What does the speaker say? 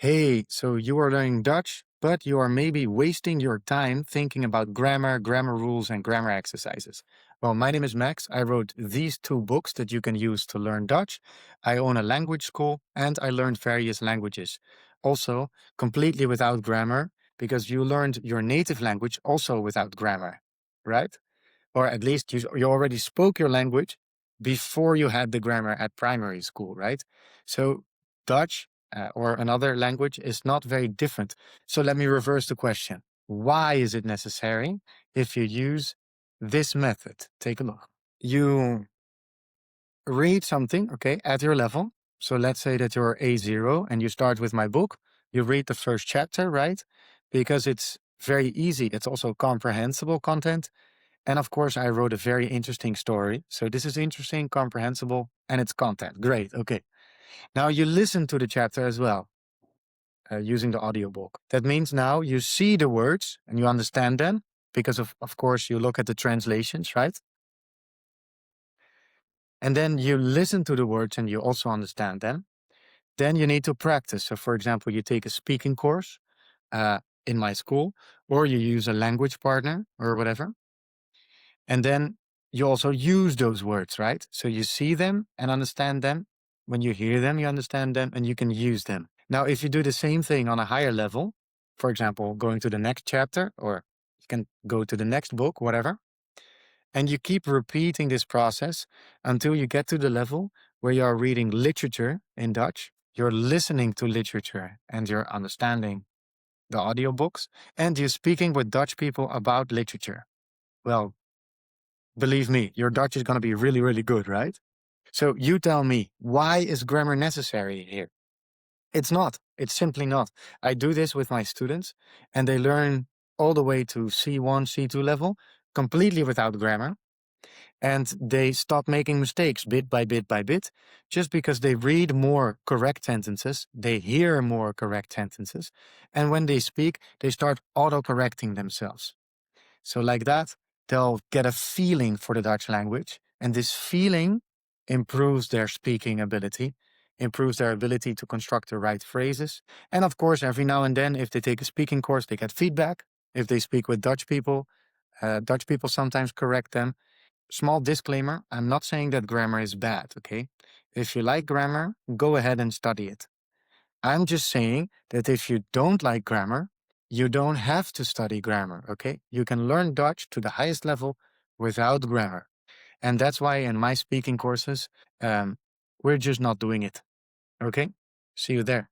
Hey, so you are learning Dutch, but you are maybe wasting your time thinking about grammar, grammar rules, and grammar exercises. Well, my name is Max. I wrote these two books that you can use to learn Dutch. I own a language school and I learned various languages. Also, completely without grammar, because you learned your native language also without grammar, right? Or at least you already spoke your language before you had the grammar at primary school, right? So Dutch or another language is not very different. So let me reverse the question. Why is it necessary if you use this method? Take a look. You read something, okay, at your level. So let's say that you're A0 and you start with my book. You read the first chapter, right? Because it's very easy. It's also comprehensible content. And of course, I wrote a very interesting story. So this is interesting, comprehensible, and it's content. Great. Okay. Now you listen to the chapter as well using the audiobook. That means now you see the words and you understand them because of course, you look at the translations, right? And then you listen to the words and you also understand them. Then you need to practice. So, for example, you take a speaking course in my school, or you use a language partner or whatever. And then you also use those words, right? So you see them and understand them. When you hear them, you understand them and you can use them. Now, if you do the same thing on a higher level, for example, going to the next chapter, or you can go to the next book, whatever, and you keep repeating this process until you get to the level where you are reading literature in Dutch, you're listening to literature and you're understanding the audiobooks, and you're speaking with Dutch people about literature. Well, believe me, your Dutch is going to be really, really good, right? So you tell me, why is grammar necessary here? It's not. It's simply not. I do this with my students, and they learn all the way to C1, C2 level completely without grammar. And they stop making mistakes bit by bit by bit just because they read more correct sentences, they hear more correct sentences, and when they speak, they start auto correcting themselves. So, like that, they'll get a feeling for the Dutch language, and this feeling improves their speaking ability, improves their ability to construct the right phrases. And of course, every now and then, if they take a speaking course, they get feedback. If they speak with Dutch people sometimes correct them. Small disclaimer, I'm not saying that grammar is bad, okay? If you like grammar, go ahead and study it. I'm just saying that if you don't like grammar, you don't have to study grammar, okay? You can learn Dutch to the highest level without grammar. And that's why in my speaking courses, we're just not doing it, okay? See you there.